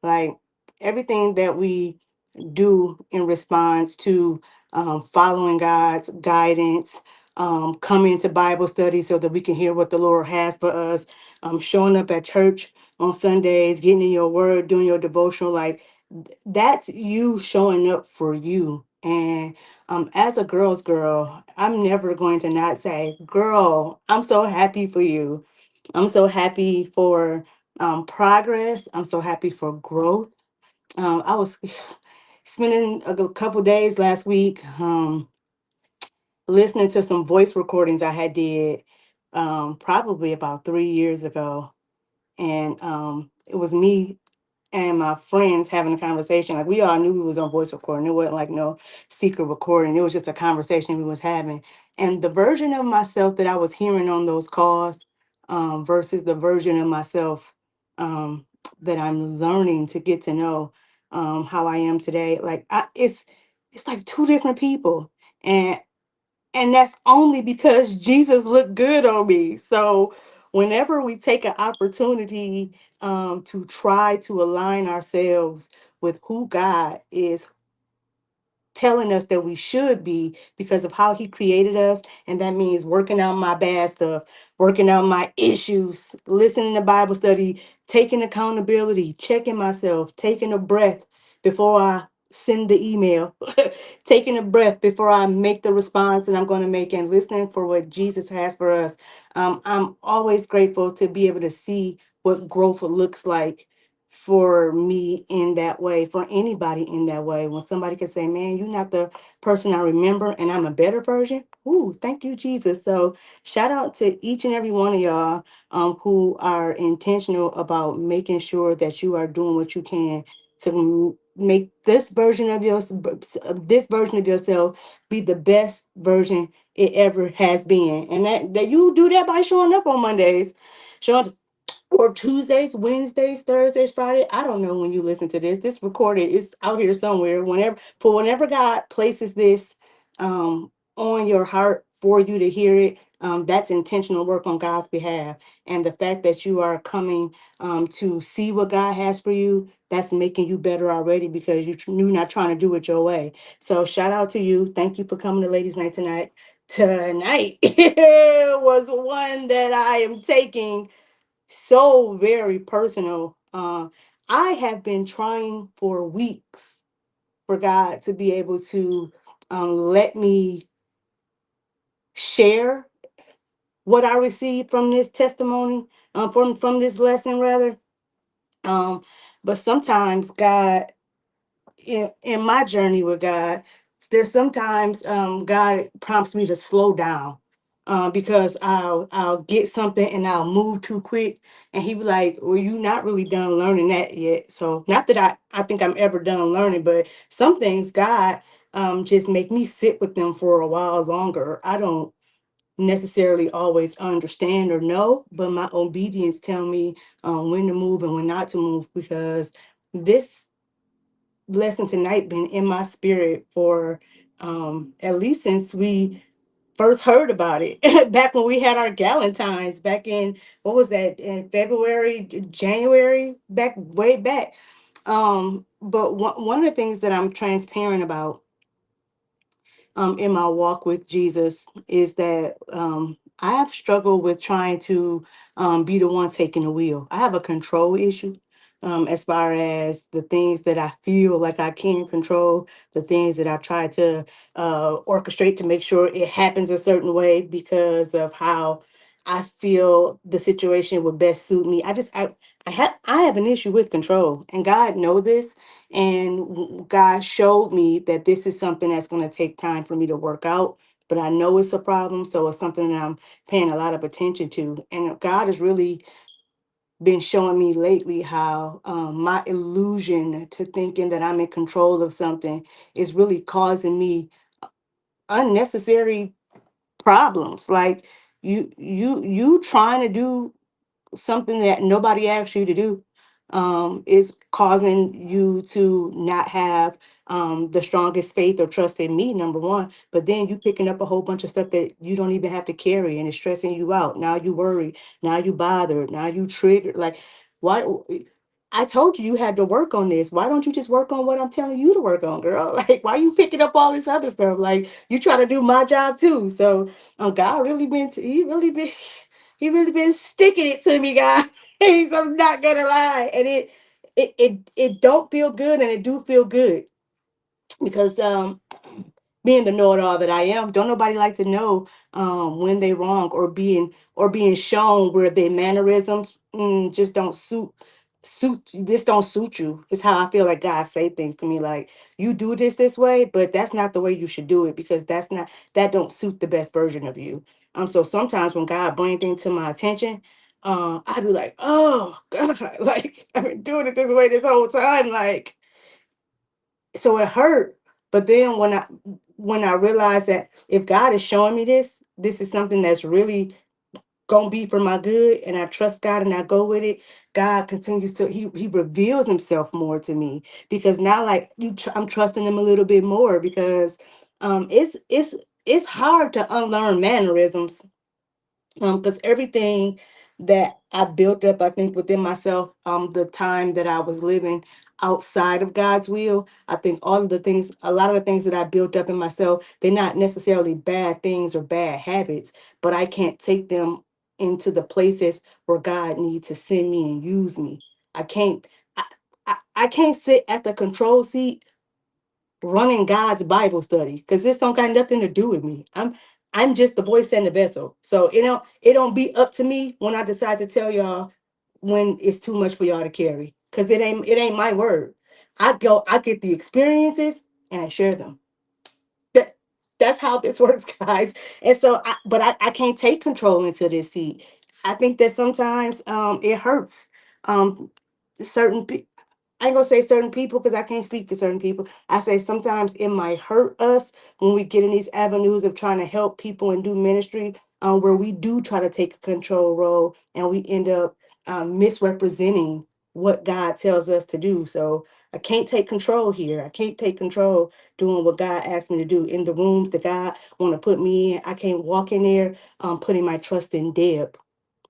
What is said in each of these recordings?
Like everything that we do in response to following God's guidance, coming to Bible study so that we can hear what the Lord has for us, showing up at church on Sundays, getting in your word, doing your devotional, like that's you showing up for you. And as a girl's girl, I'm never going to not say, girl, I'm so happy for you. I'm so happy for progress. I'm so happy for growth. I was spending a couple days last week listening to some voice recordings I had did probably about 3 years ago, and it was me and my friends having a conversation. Like we all knew we was on voice recording. It wasn't like no secret recording. It was just a conversation we was having. And the version of myself that I was hearing on those calls versus the version of myself that I'm learning to get to know how I am today. It's like two different people. And that's only because Jesus looked good on me. So whenever we take an opportunity to try to align ourselves with who God is telling us that we should be because of how he created us, and that means working out my bad stuff, working out my issues, listening to Bible study, taking accountability, checking myself, taking a breath before I send the email, taking a breath before I make the response that I'm going to make, and listening for what Jesus has for us. I'm always grateful to be able to see what growth looks like for me in that way, for anybody in that way. When somebody can say, man, you're not the person I remember and I'm a better version. Ooh, thank you, Jesus. So shout out to each and every one of y'all who are intentional about making sure that you are doing what you can to make this version of yourself be the best version it ever has been. And that you do that by showing up on Mondays, showing or Tuesdays, Wednesdays, Thursdays, Friday. I don't know when you listen to this. This recorded is out here somewhere. Whenever God places this on your heart for you to hear it, that's intentional work on God's behalf. And the fact that you are coming to see what God has for you, that's making you better already because you're not trying to do it your way. So shout out to you. Thank you for coming to Ladies Night tonight. Tonight was one that I am taking so very personal. I have been trying for weeks for God to be able to let me share what I received from this testimony, from this lesson rather. Um, but sometimes God in my journey with God, there's sometimes God prompts me to slow down because I'll get something and I'll move too quick, and he be like, "Well, you not really done learning that yet." So not that I think I'm ever done learning, but some things God just make me sit with them for a while longer. I don't necessarily always understand or know, but my obedience tell me when to move and when not to move because this lesson tonight been in my spirit for at least since we first heard about it back when we had our Galentines back in what was that in February, January, back way back. But one of the things that I'm transparent about in my walk with Jesus is that I have struggled with trying to be the one taking the wheel. I have a control issue as far as the things that I feel like I can control, the things that I try to orchestrate to make sure it happens a certain way because of how I feel the situation would best suit me. I have an issue with control, and God know this, and God showed me that this is something that's going to take time for me to work out. But I know it's a problem. So it's something that I'm paying a lot of attention to. And God has really been showing me lately how my illusion to thinking that I'm in control of something is really causing me unnecessary problems. Like you trying to do something that nobody asked you to do is causing you to not have the strongest faith or trust in me, number one. But then you picking up a whole bunch of stuff that you don't even have to carry and it's stressing you out. Now you worry, now you bothered, now you triggered. Like, why? I told you you had to work on this. Why don't you just work on what I'm telling you to work on, girl? Like, why you picking up all this other stuff? Like, you try to do my job too. So, God really been, he really been sticking it to me, guys. I'm not gonna lie, and it don't feel good, and it do feel good because being the know-it-all that I am, don't nobody like to know when they wrong or being shown where their mannerisms just don't suit this don't suit you. It's how I feel like God say things to me like you do this way, but that's not the way you should do it because that don't suit the best version of you. So sometimes when God bring things to my attention, I be like, oh God, like I've been doing it this way this whole time, like so it hurt. But then when I realized that if God is showing me this is something that's really gonna be for my good, and I trust God and I go with it. God continues to he reveals himself more to me because now like I'm trusting him a little bit more because it's hard to unlearn mannerisms because everything that I built up, I think within myself, the time that I was living outside of God's will, I think all of the things, a lot of the things that I built up in myself, they're not necessarily bad things or bad habits, but I can't take them into the places where God needs to send me and use me. I can't, I can't sit at the control seat running God's Bible study because this don't got nothing to do with me. I'm just the voice and the vessel. So it don't be up to me when I decide to tell y'all when it's too much for y'all to carry. Cause it ain't my word. I get the experiences and I share them. That that's how this works, guys. And so I can't take control into this seat. I think that sometimes it hurts. Um certain I ain't gonna say certain people because I can't speak to certain people. I say sometimes it might hurt us when we get in these avenues of trying to help people and do ministry, where we do try to take a control role and we end up misrepresenting what God tells us to do. So I can't take control here. I can't take control doing what God asked me to do in the rooms that God want to put me in. I can't walk in there putting my trust in Deb,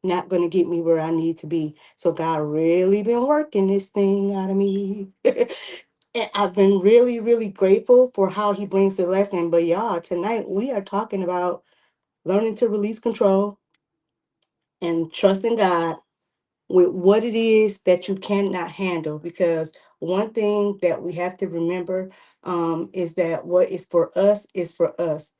not going to get me where I need to be. So God really been working this thing out of me. And I've been really, really grateful for how he brings the lesson. But y'all, tonight we are talking about learning to release control and trusting God with what it is that you cannot handle. Because one thing that we have to remember is that what is for us is for us.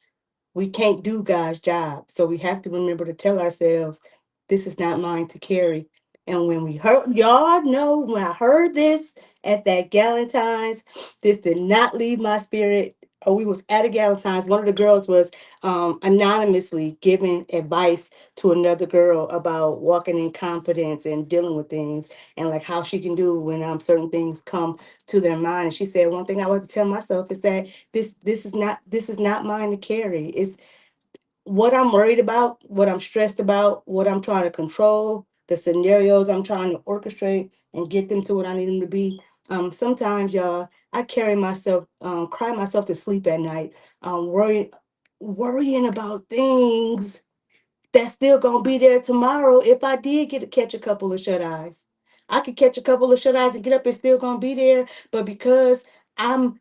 We can't do God's job. So we have to remember to tell ourselves, this is not mine to carry. And when we heard, y'all know when I heard this at that Galentine's, this did not leave my spirit. Oh, we was at a Galentine's. One of the girls was anonymously giving advice to another girl about walking in confidence and dealing with things and like how she can do when certain things come to their mind. And she said, one thing I want to tell myself is that this is not mine to carry. It's what I'm worried about, what I'm stressed about, what I'm trying to control, the scenarios I'm trying to orchestrate and get them to what I need them to be. Sometimes, y'all, I carry myself, cry myself to sleep at night, worrying about things that's still gonna be there tomorrow if I did get to catch a couple of shut eyes. I could catch a couple of shut eyes and get up and still gonna be there, but because I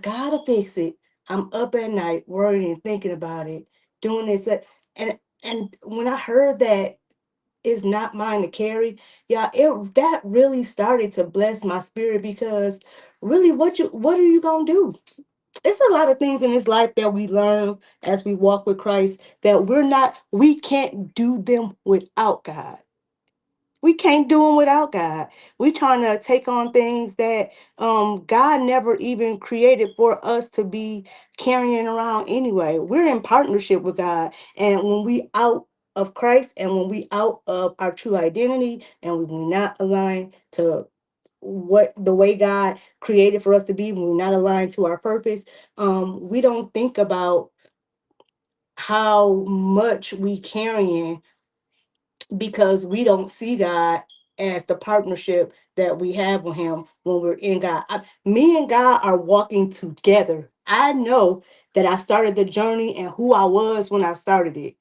gotta fix it. I'm up at night worrying and thinking about it, doing this and when I heard that it's not mine to carry, yeah, it that really started to bless my spirit because really what are you gonna do? It's a lot of things in this life that we learn as we walk with Christ that we can't do them without God. We can't do them without God. We trying to take on things that God never even created for us to be carrying around anyway. We're in partnership with God. And when we out of Christ and when we out of our true identity and when we're not aligned to what the way God created for us to be, when we're not aligned to our purpose, we don't think about how much we carrying because we don't see God as the partnership that we have with him when we're in God. Me and God are walking together. I know that I started the journey and who I was when I started it.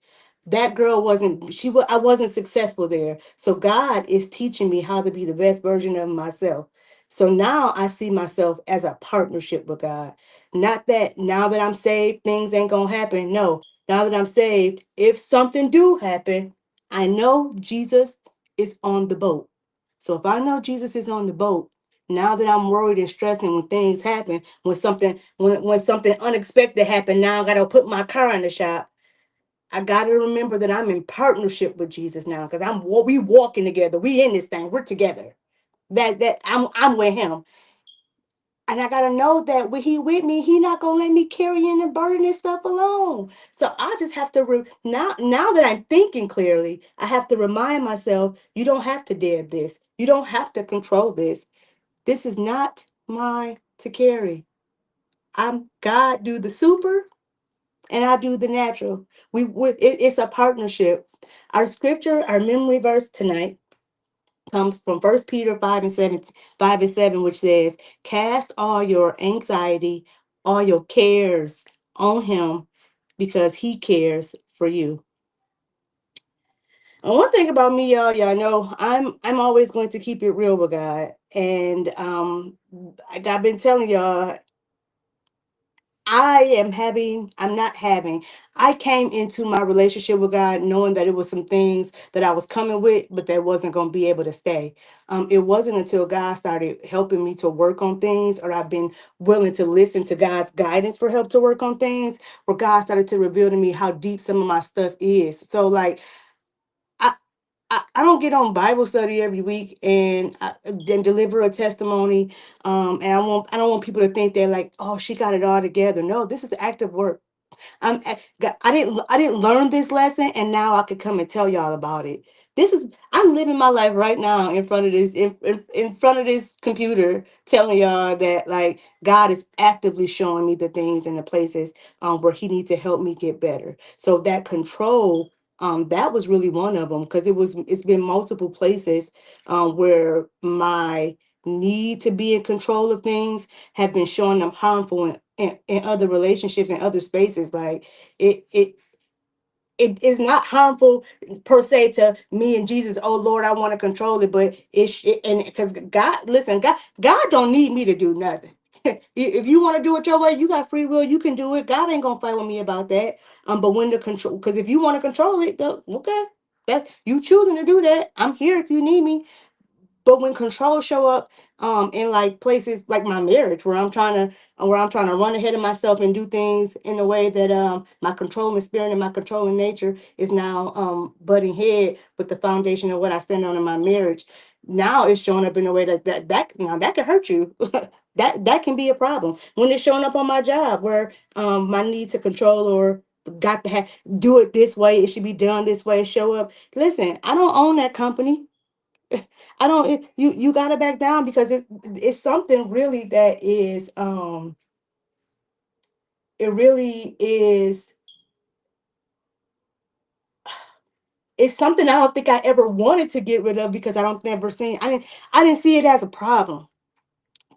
That girl wasn't, I wasn't successful there. So God is teaching me how to be the best version of myself. So now I see myself as a partnership with God. Not that now that I'm saved, things ain't gonna happen. No, now that I'm saved, if something do happen, I know Jesus is on the boat. So if I know Jesus is on the boat, now that I'm worried and stressing when things happen, when something unexpected happen, now I gotta put my car in the shop. I gotta remember that I'm in partnership with Jesus now, because we walking together. We in this thing. We're together. That I'm with him. And I gotta know that when he with me, he not gonna let me carry in the burden and stuff alone. So I just have to now that I'm thinking clearly, I have to remind myself, you don't have to dab this. You don't have to control this. This is not mine to carry. I'm God do the super and I do the natural. It's a partnership. Our scripture, our memory verse tonight comes from First Peter 5 and 7, which says, "Cast all your anxiety, all your cares on Him, because He cares for you." And one thing about me, y'all know I'm always going to keep it real with God, and like I've been telling y'all, I'm not having, I came into my relationship with God knowing that it was some things that I was coming with, but that wasn't going to be able to stay. It wasn't until God started helping me to work on things, or I've been willing to listen to God's guidance for help to work on things, where God started to reveal to me how deep some of my stuff is. So, like, I, I don't get on Bible study every week and then deliver a testimony. And I don't want people to think they're like, oh, she got it all together. No, this is the active work. I didn't learn this lesson, and now I could come and tell y'all about it. I'm living my life right now in front of in front of this computer, telling y'all that, like, God is actively showing me the things and the places where He needs to help me get better. So that control, that was really one of them, because it's been multiple places where my need to be in control of things have been showing them harmful in other relationships and other spaces. Like, it it it is not harmful per se to me and Jesus. Oh Lord, I want to control it, but and because God, listen, God don't need me to do nothing. If you want to do it your way, you got free will. You can do it. God ain't gonna fight with me about that. But when the control, because if you want to control it, okay, that you choosing to do that. I'm here if you need me. But when control show up in like places like my marriage, where I'm trying to run ahead of myself and do things in a way that my controlling spirit and my controlling nature is now butting head with the foundation of what I stand on in my marriage. Now it's showing up in a way that now that can hurt you. That can be a problem when it's showing up on my job, where my need to control, or got to do it this way, it should be done this way, show up. Listen, I don't own that company. I don't. You got to back down, because it's something really that is it really is, it's something I don't think I ever wanted to get rid of, because I didn't see it as a problem.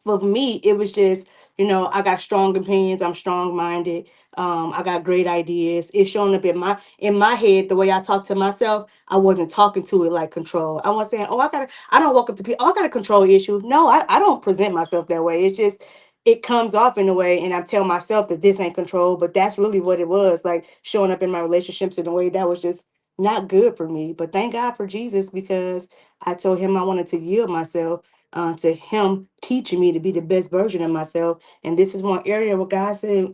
For me, it was just, I got strong opinions. I'm strong minded. I got great ideas. It's showing up in my head, the way I talk to myself. I wasn't talking to it like control. I wasn't saying, oh, I don't walk up to people, oh, I got a control issue. No, I don't present myself that way. It's just, it comes off in a way, and I tell myself that this ain't control, but that's really what it was, like showing up in my relationships in a way that was just not good for me. But thank God for Jesus, because I told him I wanted to yield myself to him teaching me to be the best version of myself. And this is one area where God said,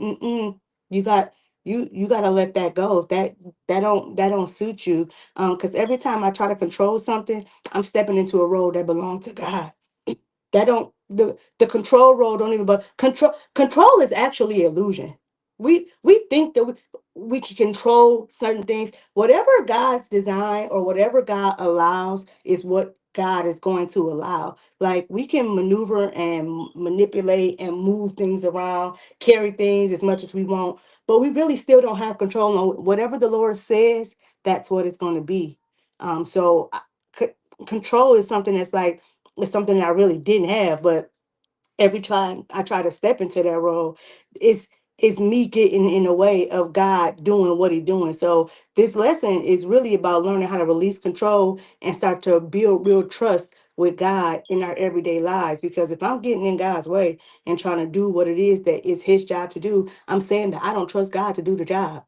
you got you got to let that go. That don't suit you. Because every time I try to control something, I'm stepping into a role that belongs to God. That don't the control role don't even, but control is actually illusion. We think that we can control certain things. Whatever God's design or whatever God allows is what God is going to allow. Like, we can maneuver and manipulate and move things around, carry things as much as we want, but we really still don't have control on whatever the Lord says. That's what it's going to be. So control is something that's like, it's something that I really didn't have, but every time I try to step into that role, it's it's me getting in the way of God doing what He's doing. So this lesson is really about learning how to release control and start to build real trust with God in our everyday lives. Because if I'm getting in God's way and trying to do what it is that is His job to do, I'm saying that I don't trust God to do the job.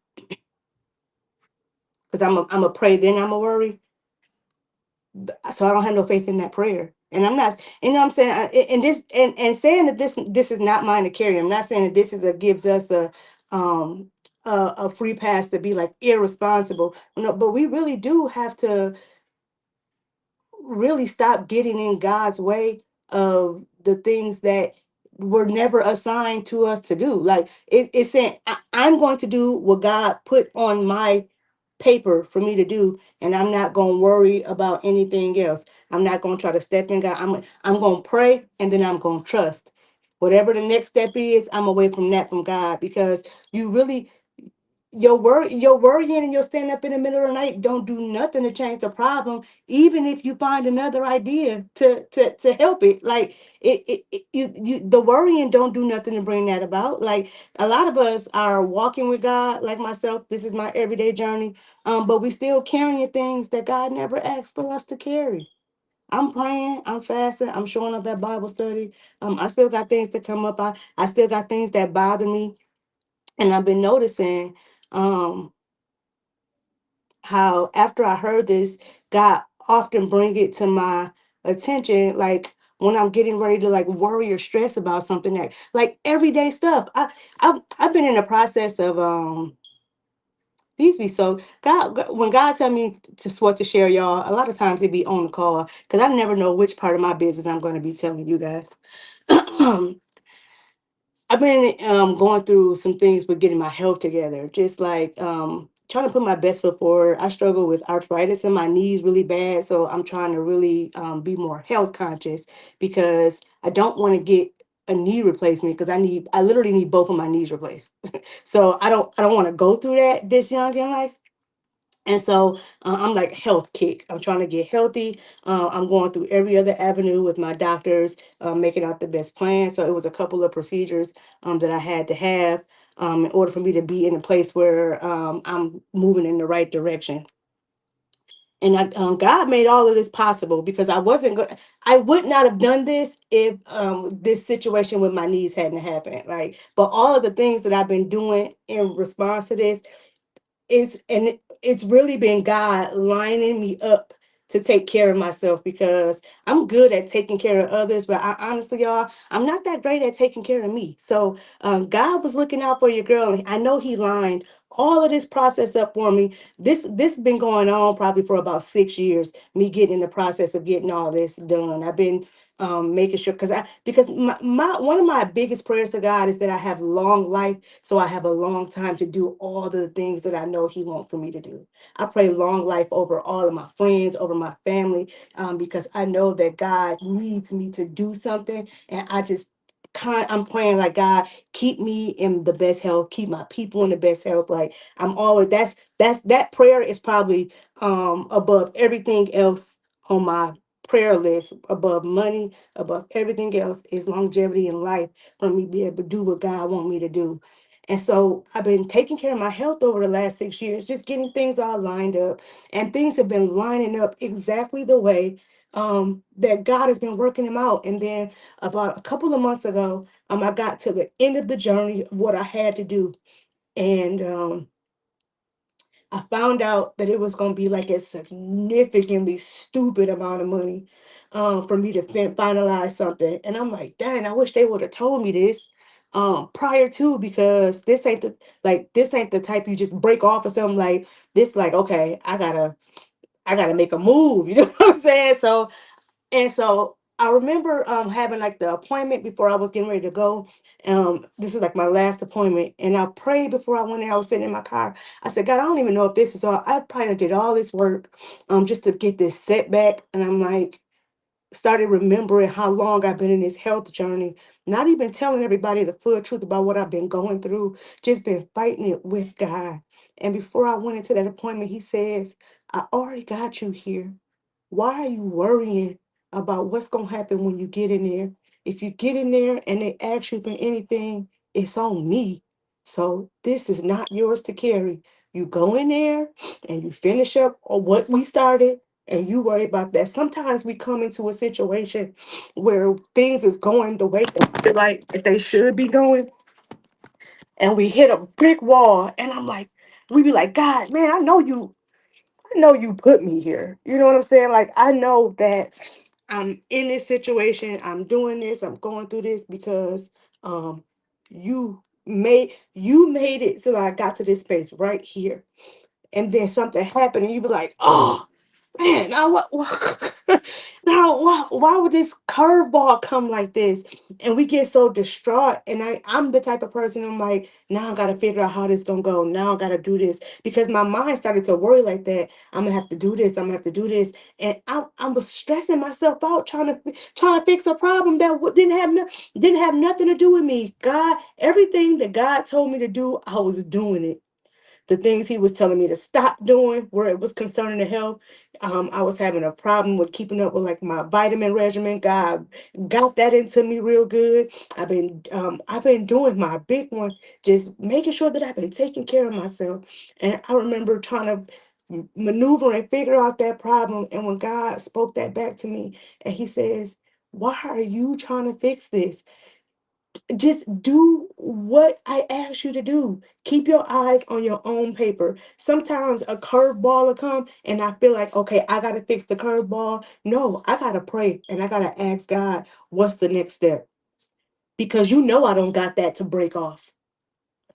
Because I'm a pray, then I'm a worry. So I don't have no faith in that prayer. And I'm not, you know what I'm saying? And this, and saying that this is not mine to carry. I'm not saying that this is a gives us um a free pass to be like irresponsible. No, but we really do have to really stop getting in God's way of the things that were never assigned to us to do. Like it's saying, I'm going to do what God put on my paper for me to do, and I'm not going to worry about anything else. I'm not going to try to step in God. I'm going to pray, and then I'm going to trust. Whatever the next step is, I'm away from that from God, because you really your worrying and your standing up in the middle of the night don't do nothing to change the problem, even if you find another idea to help it. Like the worrying don't do nothing to bring that about. Like a lot of us are walking with God, like myself, this is my everyday journey, but we still carrying things that God never asked for us to carry. I'm praying, I'm fasting, I'm showing up at Bible study. I still got things to come up. I still got things that bother me. And I've been noticing um how after I heard this, God often bring it to my attention, like when I'm getting ready to like worry or stress about something, that like everyday stuff. I've been in the process of these be so when God tell me to what to share, y'all, a lot of times it be on the call, because I never know which part of my business I'm going to be telling you guys. I've been going through some things with getting my health together, just like trying to put my best foot forward. I struggle with arthritis in my knees really bad, so I'm trying to really be more health conscious, because I don't want to get a knee replacement, because I literally need both of my knees replaced. So I don't want to go through that this young in life. And so I'm like health kick. I'm trying to get healthy. I'm going through every other avenue with my doctors, making out the best plan. So it was a couple of procedures that I had to have in order for me to be in a place where I'm moving in the right direction. And God made all of this possible, because I would not have done this if this situation with my knees hadn't happened. Like, but all of the things that I've been doing in response to this, it's really been God lining me up to take care of myself, because I'm good at taking care of others, but I honestly, y'all, I'm not that great at taking care of me. So God was looking out for your girl, and I know He lined all of this process up for me. This been going on probably for about 6 years. Me getting in the process of getting all this done. I've been making sure, because my one of my biggest prayers to God is that I have long life, so I have a long time to do all the things that I know He wants for me to do. I pray long life over all of my friends, over my family, because I know that God needs me to do something, and I'm praying like, God, keep me in the best health, keep my people in the best health. Like I'm always that prayer is probably above everything else on my prayer list, above money, above everything else, is longevity in life, for me to be able to do what God want me to do. And so I've been taking care of my health over the last 6 years, just getting things all lined up. And things have been lining up exactly the way that God has been working them out. And then about a couple of months ago, I got to the end of the journey of what I had to do. And I found out that it was going to be like a significantly stupid amount of money for me to finalize something. And I'm like, dang, I wish they would have told me this prior to, because this ain't the type you just break off or something like this. Like, okay, I gotta make a move. You know what I'm saying? So I remember having like the appointment before I was getting ready to go. This is like my last appointment, and I prayed before I went in. I was sitting in my car. I said, God, I don't even know if this is all. I probably did all this work just to get this setback, and I'm like, started remembering how long I've been in this health journey, not even telling everybody the full truth about what I've been going through, just been fighting it with God. And before I went into that appointment, He says, I already got you here. Why are you worrying about what's going to happen when you get in there? If you get in there and they ask you for anything, it's on me. So this is not yours to carry. You go in there and you finish up on what we started and you worry about that. Sometimes we come into a situation where things is going the way they feel like they should be going, and we hit a brick wall. And I'm like, we be like, God, man, I know you put me here. You know what I'm saying? Like, I know that I'm in this situation. I'm doing this. I'm going through this because um you made it so I got to this space right here. And then something happened and you be like, oh man, now what now why would this curveball come like this? And we get so distraught. And I'm the type of person, I'm like, now I gotta figure out how this gonna go. Now I gotta do this. Because my mind started to worry like that. I'm gonna have to do this, I'm gonna have to do this. And I was stressing myself out trying to fix a problem that didn't have nothing to do with me. God, everything that God told me to do, I was doing it. The things he was telling me to stop doing where it was concerning the health. I was having a problem with keeping up with like my vitamin regimen. God got that into me real good. I've been doing my big one, just making sure that I've been taking care of myself. And I remember trying to maneuver and figure out that problem. And when God spoke that back to me and he says, why are you trying to fix this? Just do what I asked you to do. Keep your eyes on your own paper. Sometimes a curveball will come and I feel like, okay, I got to fix the curveball. No, I got to pray and I got to ask God, what's the next step? Because you know I don't got that to break off.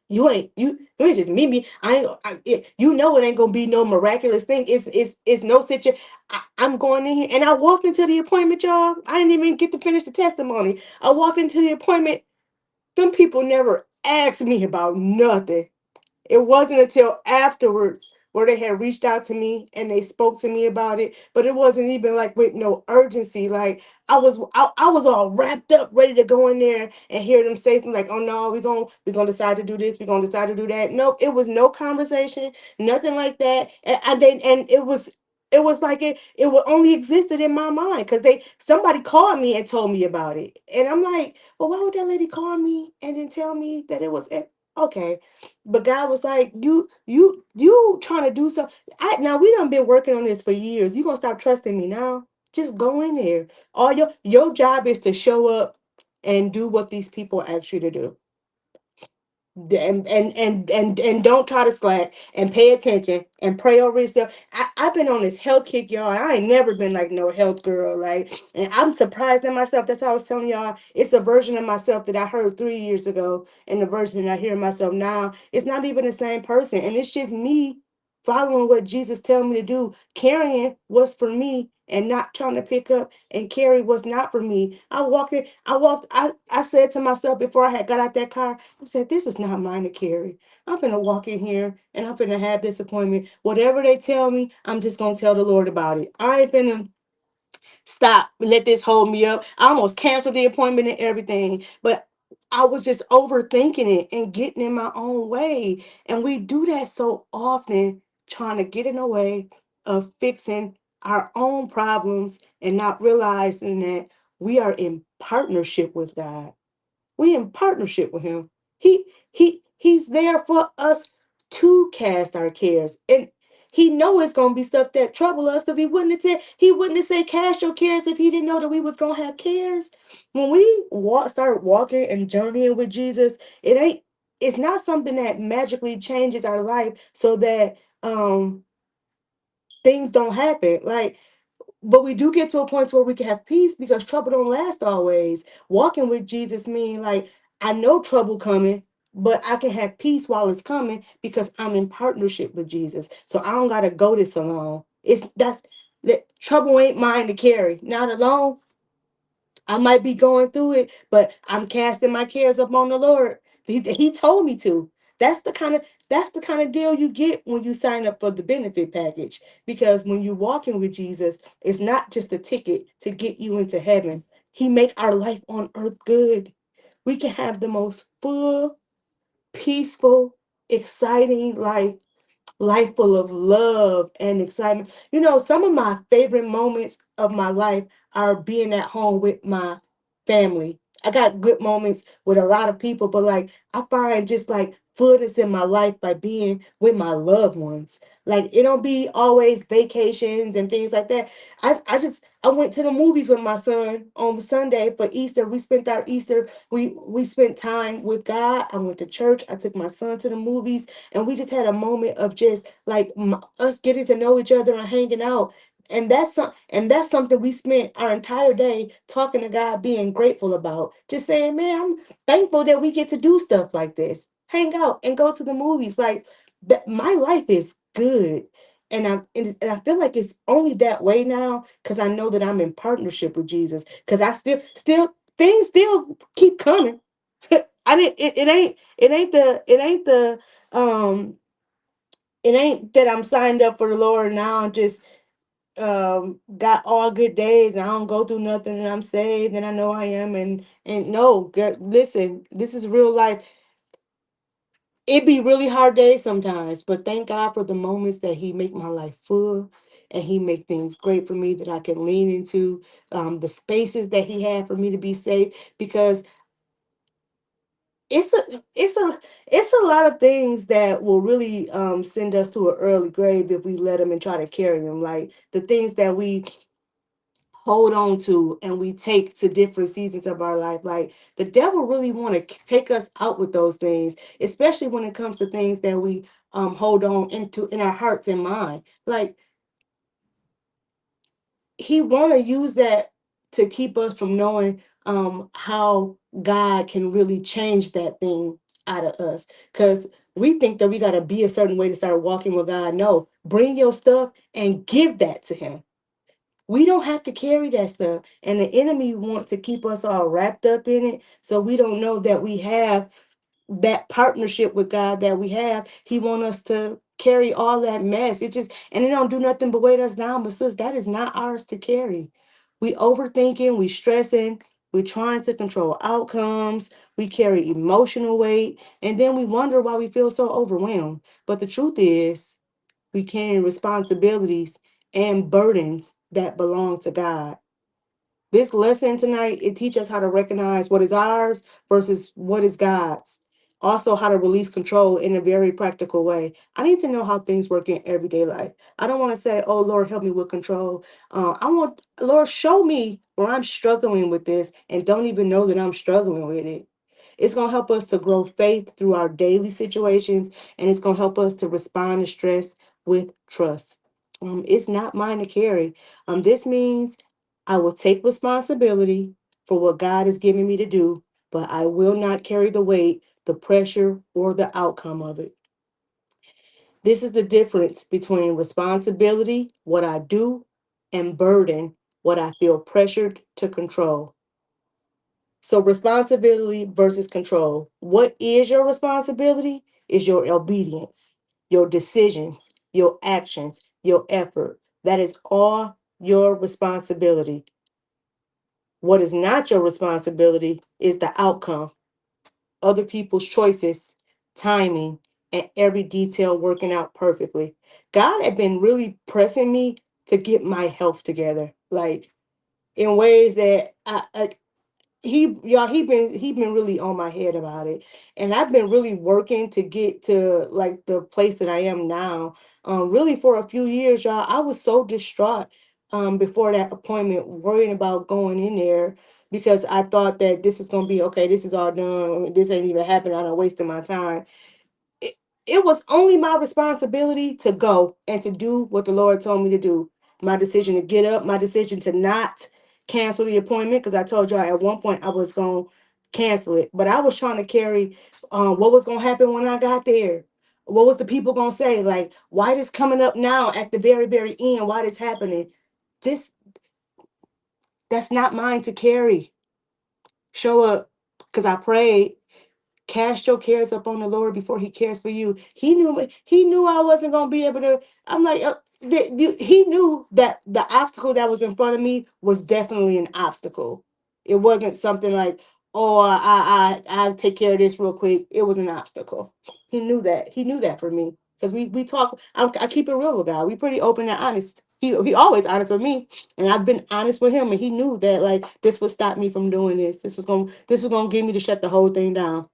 You ain't just me. You know it ain't gonna be no miraculous thing. It's no situation. I'm going in here and I walked into the appointment, y'all. I didn't even get to finish the testimony. I walked into the appointment. Them people never asked me about nothing. It wasn't until afterwards where they had reached out to me and they spoke to me about it, but it wasn't even like with no urgency. Like I was all wrapped up, ready to go in there and hear them say something like, "Oh no, we're gonna decide to do this. We're gonna decide to do that." No, it was no conversation, nothing like that. And it was like it would only existed in my mind because somebody called me and told me about it, and I'm like, well, why would that lady call me and then tell me that it was okay? But God was like, you trying to do something. Now we done been working on this for years. You gonna stop trusting me now? Just go in there. All your job is to show up and do what these people ask you to do. And don't try to slack and pay attention and pray over yourself. I've been on this health kick, y'all. I ain't never been like no health girl. Like, and I'm surprised in myself. That's how I was telling y'all. It's a version of myself that I heard 3 years ago, and the version that I hear myself now. It's not even the same person. And it's just me following what Jesus tell me to do, carrying what's for me and not trying to pick up and carry what's not for me. I said to myself before I had got out that car, I said, this is not mine to carry. I'm gonna walk in here and I'm gonna have this appointment. Whatever they tell me, I'm just gonna tell the Lord about it. I ain't finna stop, let this hold me up. I almost canceled the appointment and everything, but I was just overthinking it and getting in my own way. And we do that so often, trying to get in the way of fixing our own problems and not realizing that we are in partnership with God. We in partnership with him. He's there for us to cast our cares. And he know it's gonna be stuff that trouble us because he wouldn't have said cast your cares if he didn't know that we was gonna have cares. When we start walking and journeying with Jesus, it's not something that magically changes our life so that things don't happen. Like, but we do get to a point where we can have peace because trouble don't last always. Walking with Jesus mean like I know trouble coming, but I can have peace while it's coming because I'm in partnership with Jesus. So I don't gotta go this alone. That trouble ain't mine to carry. Not alone. I might be going through it, but I'm casting my cares upon the Lord. He told me to. That's the kind of deal you get when you sign up for the benefit package. Because when you're walking with Jesus, it's not just a ticket to get you into heaven. He make our life on earth good. We can have the most full, peaceful, exciting life full of love and excitement. Some of my favorite moments of my life are being at home with my family. I got good moments with a lot of people, but like I find just like fullness in my life by being with my loved ones. Like it don't be always vacations and things like that. I went to the movies with my son on Sunday for Easter. We spent our Easter. We spent time with God. I went to church. I took my son to the movies, and we just had a moment of just like us getting to know each other and hanging out. And that's something we spent our entire day talking to God, being grateful about. Just saying, man, I'm thankful that we get to do stuff like this, hang out and go to the movies. Like that, my life is good. And I feel like it's only that way now because I know that I'm in partnership with Jesus. Because I still things still keep coming. I mean, um it ain't that I'm signed up for the Lord now. I'm just got all good days and I don't go through nothing and I'm saved and I know I am. And no, God, listen, this is real life. It be really hard days sometimes, but thank God for the moments that He make my life full, and He make things great for me that I can lean into, the spaces that He had for me to be safe. Because it's a lot of things that will really send us to an early grave if we let them and try to carry them. Like the things that we hold on to and we take to different seasons of our life. Like the devil really want to take us out with those things, especially when it comes to things that we hold on into in our hearts and mind. Like he want to use that to keep us from knowing how God can really change that thing out of us. Because we think that we got to be a certain way to start walking with God. No, bring your stuff and give that to Him. We don't have to carry that stuff. And the enemy wants to keep us all wrapped up in it. So we don't know that we have that partnership with God that we have. He want us to carry all that mess. It just, and it don't do nothing but weight us down. But sis, that is not ours to carry. We overthinking, we stressing, we trying to control outcomes, we carry emotional weight, and then we wonder why we feel so overwhelmed. But the truth is, we carry responsibilities and burdens that belong to God. This lesson tonight, it teaches us how to recognize what is ours versus what is God's. Also, how to release control in a very practical way. I need to know how things work in everyday life. I don't want to say, oh, Lord, help me with control. I want, Lord, show me where I'm struggling with this and don't even know that I'm struggling with it. It's going to help us to grow faith through our daily situations, and it's going to help us to respond to stress with trust. It's not mine to carry. This means I will take responsibility for what God has given me to do, but I will not carry the weight, the pressure, or the outcome of it. This is the difference between responsibility, what I do, and burden, what I feel pressured to control. So, responsibility versus control. What is your responsibility? Is your obedience, your decisions, your actions, your effort. That is all your responsibility. What is not your responsibility is the outcome, other people's choices, timing, and every detail working out perfectly. God had been really pressing me to get my health together, like in ways that he been really on my head about it, and I've been really working to get to like the place that I am now. Really for a few years, y'all, I was so distraught before that appointment, worrying about going in there because I thought that this was gonna be okay. This is all done. This ain't even happening. I'm wasting my time. It, it was only my responsibility to go and to do what the Lord told me to do. My decision to get up, my decision to not cancel the appointment, because I told y'all at one point I was going to cancel it. But I was trying to carry what was going to happen when I got there. What was the people going to say? Like, why this coming up now at the very, very end? Why this happening? This, that's not mine to carry. Show up because I prayed. Cast your cares up on the Lord before He cares for you. He knew me. He knew I wasn't gonna be able to. I'm like, he knew that the obstacle that was in front of me was definitely an obstacle. It wasn't something like, oh, I'll take care of this real quick. It was an obstacle. He knew that. He knew that for me because we talk. I keep it real with God. We pretty open and honest. He always honest with me, and I've been honest with him, and he knew that like this would stop me from doing this. This was gonna get me to shut the whole thing down.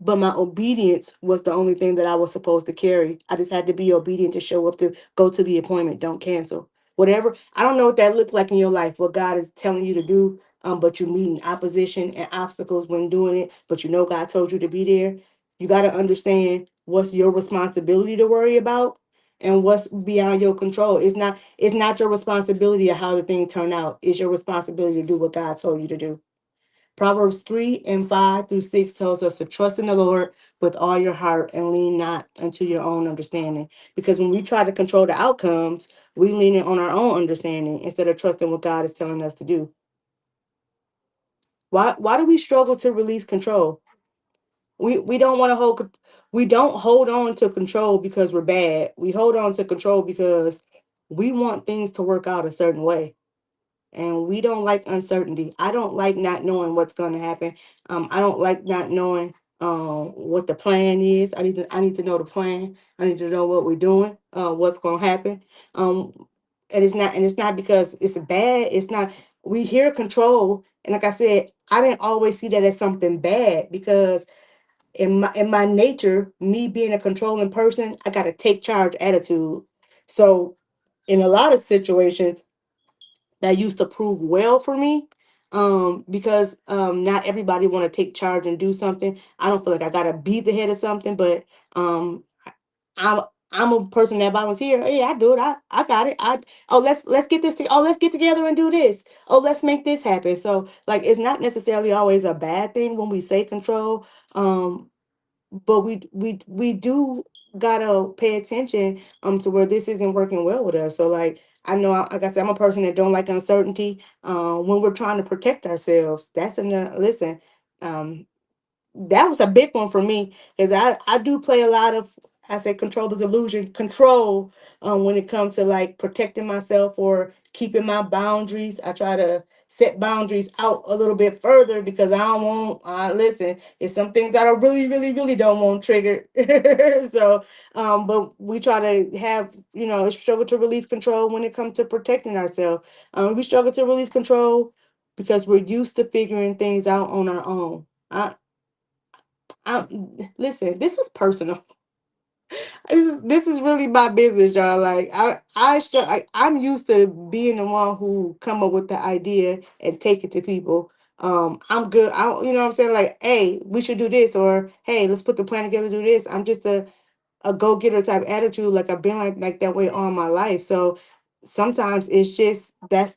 but my obedience was the only thing that I was supposed to carry. I just had to be obedient to show up, to go to the appointment, don't cancel. Whatever. I don't know what that looks like in your life, what God is telling you to do, but you're meeting opposition and obstacles when doing it, but you know God told you to be there. You got to understand what's your responsibility to worry about and what's beyond your control. It's not your responsibility of how the thing turn out. It's your responsibility to do what God told you to do. Proverbs 3 and 5 through 6 tells us to trust in the Lord with all your heart and lean not unto your own understanding. Because when we try to control the outcomes, we lean in on our own understanding instead of trusting what God is telling us to do. Why do we struggle to release control? We don't want to we don't hold on to control because we're bad. We hold on to control because we want things to work out a certain way, and we don't like uncertainty. I don't like not knowing what's going to happen. I don't like not knowing what the plan is. I need to know the plan. I need to know what we're doing, what's going to happen. Um, and it's not because it's bad. It's not. We hear control, and like I said, I didn't always see that as something bad because in my nature, me being a controlling person, I got a take charge attitude. So in a lot of situations that used to prove well for me, because not everybody want to take charge and do something. I don't feel like I gotta be the head of something, but um i'm I'm a person that volunteer. Hey, I do it. I got it. Let's get this let's get together and do this. Oh, let's make this happen. So like it's not necessarily always a bad thing when we say control. But we do gotta pay attention to where this isn't working well with us. So like I know, like I said, I'm a person that don't like uncertainty. When we're trying to protect ourselves, that's enough. Listen, um, that was a big one for me because I do play a lot of, I say, control is illusion control, when it comes to like protecting myself or keeping my boundaries. I try to set boundaries out a little bit further because I don't want, listen, it's some things that I really really really don't want triggered. So but we try to have, struggle to release control when it comes to protecting ourselves. We struggle to release control because we're used to figuring things out on our own. I listen, this is personal. This is really my business, y'all. Like I'm used to being the one who come up with the idea and take it to people. I'm good. You know what I'm saying? Like, hey, we should do this, or hey, let's put the plan together, do this. I'm just a go getter type attitude. Like I've been like that way all my life. So sometimes it's just that's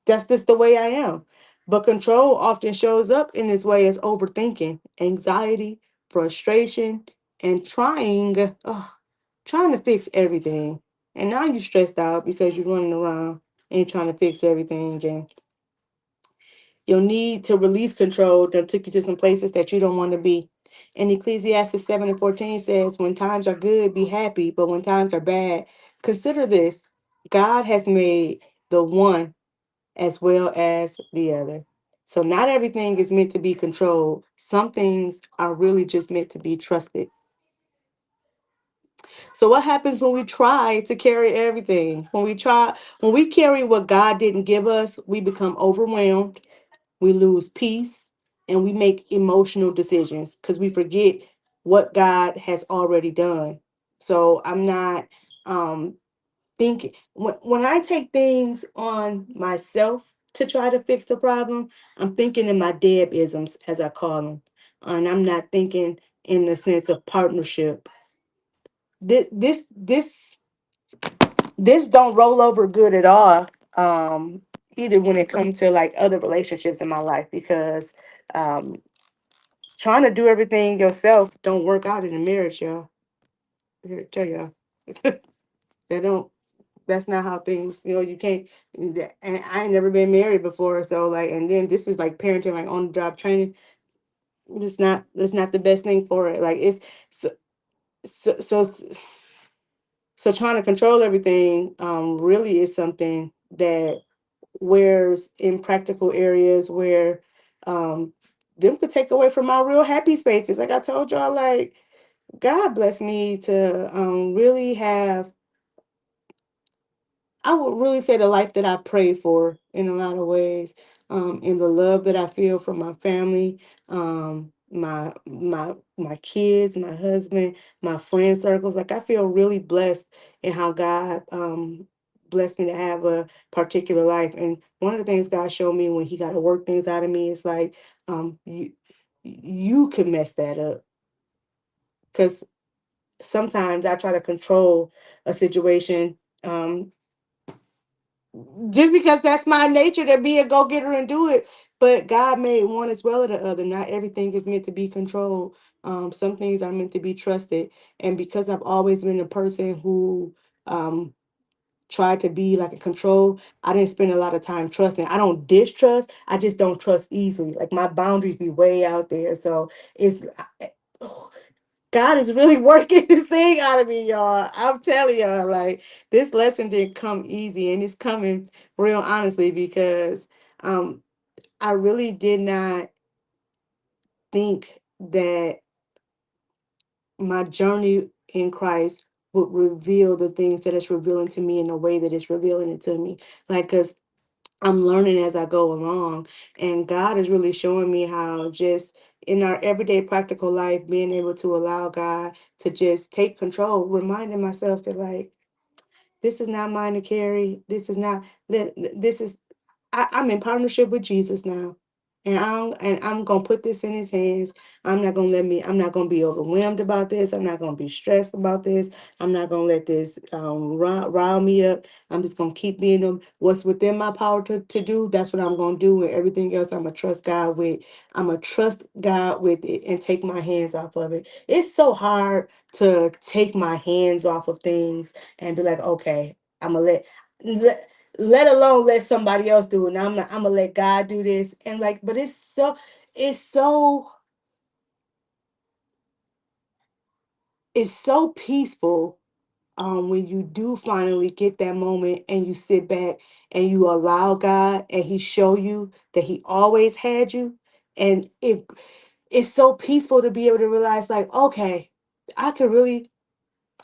just the way I am. But control often shows up in this way as overthinking, anxiety, frustration, and trying to fix everything. And now you're stressed out because you're running around and you're trying to fix everything. And your need to release control that took you to some places that you don't want to be. And Ecclesiastes 7 and 14 says, when times are good, be happy, but when times are bad, consider this: God has made the one as well as the other. So not everything is meant to be controlled. Some things are really just meant to be trusted. So what happens when we try to carry everything? When we carry what God didn't give us, we become overwhelmed, we lose peace, and we make emotional decisions because we forget what God has already done. So I'm not um thinking when I take things on myself to try to fix the problem, I'm thinking in my Deb isms, as I call them. And I'm not thinking in the sense of partnership. This don't roll over good at all. Either when it comes to like other relationships in my life, because um trying to do everything yourself don't work out in a marriage, y'all. Here, tell y'all. They don't. That's not how things, you can't. And I ain't never been married before, so like, and then this is like parenting, like on the job training. It's not the best thing for it. Like it's so so so, so trying to control everything really is something that wears in practical areas where um them could take away from my real happy spaces. Like I told y'all, like God bless me to really have, I would really say, the life that I pray for in a lot of ways, in the love that I feel from my family. my kids, my husband, my friend circles. Like I feel really blessed in how God blessed me to have a particular life. And one of the things God showed me when He got to work things out of me is like you can mess that up because sometimes I try to control a situation. Um, just because that's my nature to be a go getter and do it. But God made one as well as the other. Not everything is meant to be controlled. Some things are meant to be trusted. And because I've always been a person who um, tried to be like a control, I didn't spend a lot of time trusting. I don't distrust. I just don't trust easily. Like my boundaries be way out there. So it's God is really working this thing out of me, y'all. I'm telling y'all, like this lesson didn't come easy, and it's coming real honestly because um I really did not think that my journey in Christ would reveal the things that it's revealing to me in the way that it's revealing it to me. Like, cause I'm learning as I go along, and God is really showing me how just in our everyday practical life, being able to allow God to just take control, reminding myself that like this is not mine to carry. This is not this is I'm in partnership with Jesus now. And I'm gonna put this in his hands. I'm not gonna be overwhelmed about this. I'm not gonna be stressed about this. I'm not gonna let this rile me up. I'm just gonna keep being them what's within my power to do. That's what I'm gonna do. And everything else I'm gonna trust God with. I'm gonna trust God with it and take my hands off of it. It's so hard to take my hands off of things and be like, okay, I'm gonna let alone let somebody else do it. Now I'm gonna let God do this. And like, but it's so it's so peaceful when you do finally get that moment and you sit back and you allow God and He show you that He always had you. And it's so peaceful to be able to realize, like, okay, I could really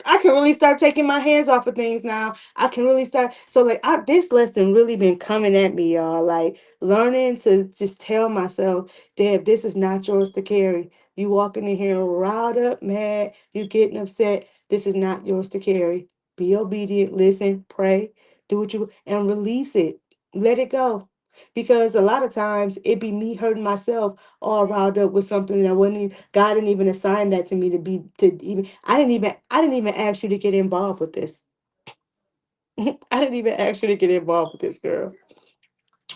I can really start taking my hands off of things now. I can really start. So like this lesson really been coming at me, y'all. Like learning to just tell myself, Deb, this is not yours to carry. You walking in here riled up, mad, you getting upset. This is not yours to carry. Be obedient, listen, pray, do what you and release it. Let it go. Because a lot of times it be me hurting myself all riled up with something that wasn't even, God didn't even assign that to me to be to even I didn't even ask you to get involved with this. I didn't even ask you to get involved with this, girl.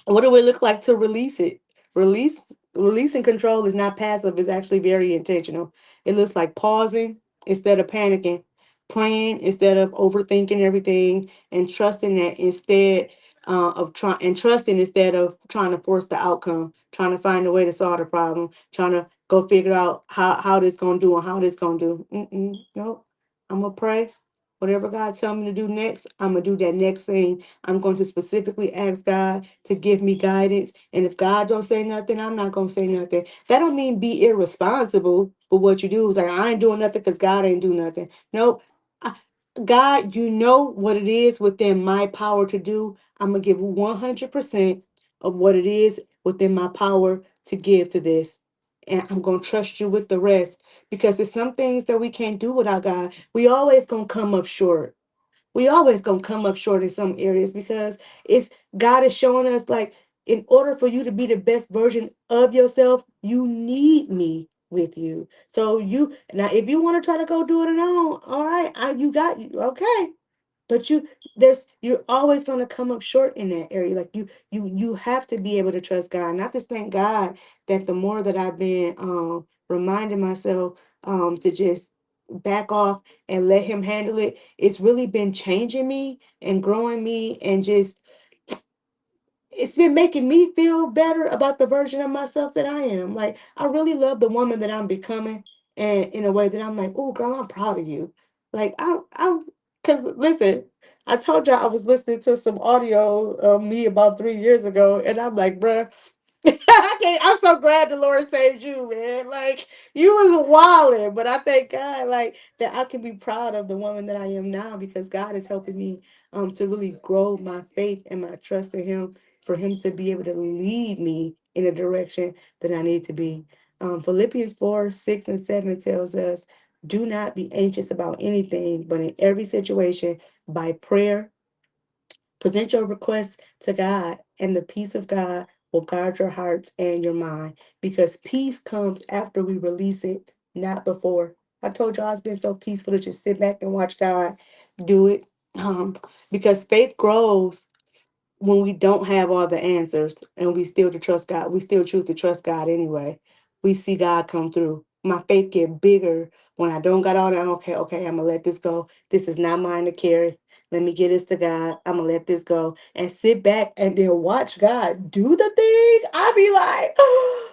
What do it look like to release it? Releasing control is not passive, it's actually very intentional. It looks like pausing instead of panicking, praying instead of overthinking everything, and trusting that instead of trying and trusting instead of trying to force the outcome, trying to find a way to solve the problem, trying to go figure out how this gonna do and how this gonna do. Nope. I'm gonna pray. Whatever God tell me to do next, I'm gonna do that next thing. I'm going to specifically ask God to give me guidance. And if God don't say nothing, I'm not gonna say nothing. That don't mean be irresponsible for what you do. It's like I ain't doing nothing because God ain't do nothing. Nope. I, God, you know what it is within my power to do. I'm gonna give 100% of what it is within my power to give to this. And I'm gonna trust you with the rest because there's some things that we can't do without God. We always gonna come up short. We always gonna come up short in some areas because it's God is showing us like in order for you to be the best version of yourself, you need me with you. So you now if you want to try to go do it alone, all right, you got you okay. But you're always going to come up short in that area. Like you have to be able to trust God. And I just thank God that the more that I've been reminding myself to just back off and let him handle it, it's really been changing me and growing me and just it's been making me feel better about the version of myself that I am. Like I really love the woman that I'm becoming, and in a way that I'm like, oh girl, I'm proud of you. Like because listen, I told y'all I was listening to some audio of me about 3 years ago, and I'm like, bruh, okay, I'm so glad the Lord saved you, man. Like you was wilding, but I thank God, like that I can be proud of the woman that I am now because God is helping me to really grow my faith and my trust in Him for Him to be able to lead me in a direction that I need to be. Philippians 4, 6, and 7 tells us, do not be anxious about anything, but in every situation, by prayer, present your requests to God, and the peace of God will guard your hearts and your mind, because peace comes after we release it, not before. I told y'all it's been so peaceful to just sit back and watch God do it. Um, because faith grows when we don't have all the answers and we still to trust God, we still choose to trust God anyway. We see God come through. My faith get bigger when I don't got all that. Okay, okay, I'm gonna let this go. This is not mine to carry. Let me get this to God. I'm gonna let this go and sit back and then watch God do the thing. I be like, oh,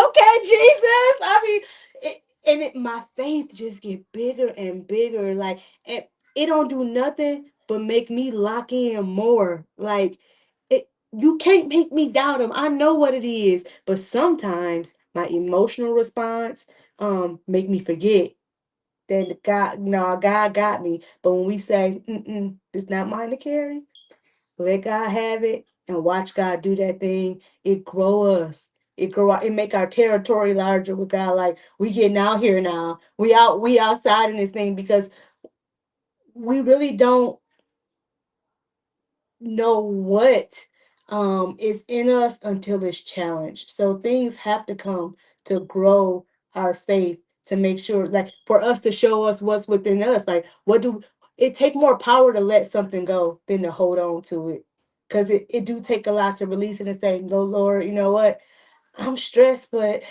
okay, Jesus. I mean, my faith just get bigger and bigger. Like, it don't do nothing but make me lock in more. Like, you can't make me doubt him. I know what it is, but sometimes my emotional response make me forget that God, no, God got me. But when we say, it's not mine to carry, let God have it and watch God do that thing. It grow us. It make our territory larger with God. Like, we getting out here now. We outside in this thing because we really don't know what is in us until it's challenged. So things have to come to grow our faith, to make sure, like, for us to show us what's within us. Like, what do it take more power to let something go than to hold on to it? Because it do take a lot to release it and say, no, Lord, you know what? I'm stressed, but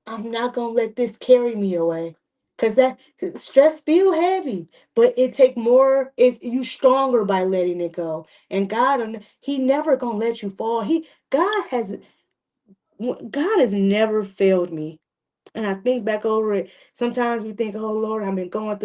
I'm not gonna let this carry me away. Cause that 'cause stress feel heavy, but it take more. It you stronger by letting it go. And God, He never gonna let you fall. God has never failed me. And I think back over it. Sometimes we think, "Oh Lord, I've been going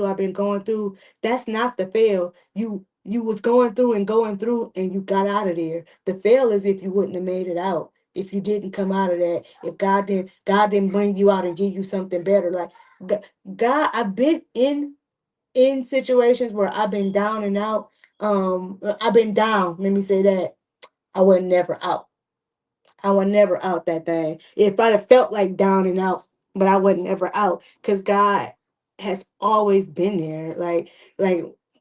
through." That's not the fail. You was going through, and you got out of there. The fail is if you wouldn't have made it out. If you didn't come out of that, if God didn't bring you out and give you something better. Like, God, I've been in situations where I've been down and out. I've been down. Let me say that. I was never out. I was never out that thing. If I'd have felt like down and out, but I wasn't ever out because God has always been there. Like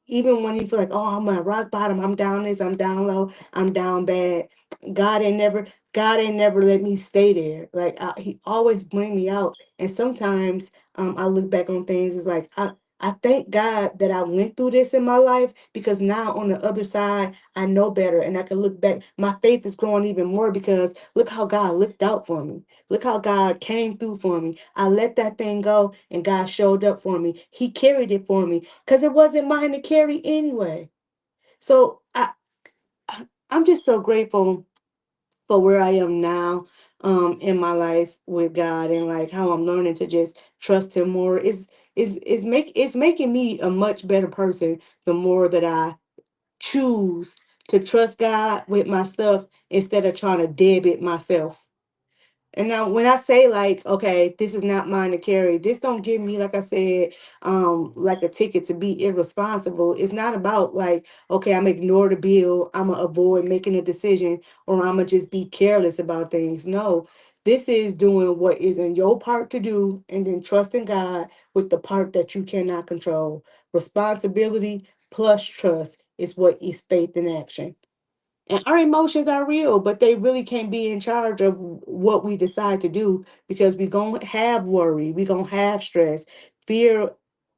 even when you feel like, oh, I'm at rock bottom, I'm down this, I'm down low, I'm down bad. God ain't never, God ain't never let me stay there. Like, He always bring me out. And sometimes I look back on things. It's like I thank God that I went through this in my life, because now on the other side I know better and I can look back. My faith is growing even more because look how God looked out for me. Look how God came through for me. I let that thing go and God showed up for me. He carried it for me because it wasn't mine to carry anyway. So I'm just so grateful for where I am now in my life with God, and like how I'm learning to just trust him more. It's making me a much better person the more that I choose to trust God with my stuff instead of trying to debit myself. And now when I say, like, okay, this is not mine to carry, this don't give me, like I said, like a ticket to be irresponsible. It's not about like, okay, I'm ignore the bill, I'm gonna avoid making a decision, or I'm gonna just be careless about things. No, this is doing what is in your part to do and then trusting God with the part that you cannot control. Responsibility plus trust is what is faith in action. And our emotions are real, but they really can't be in charge of what we decide to do, because we're going to have worry, we're going to have stress. Fear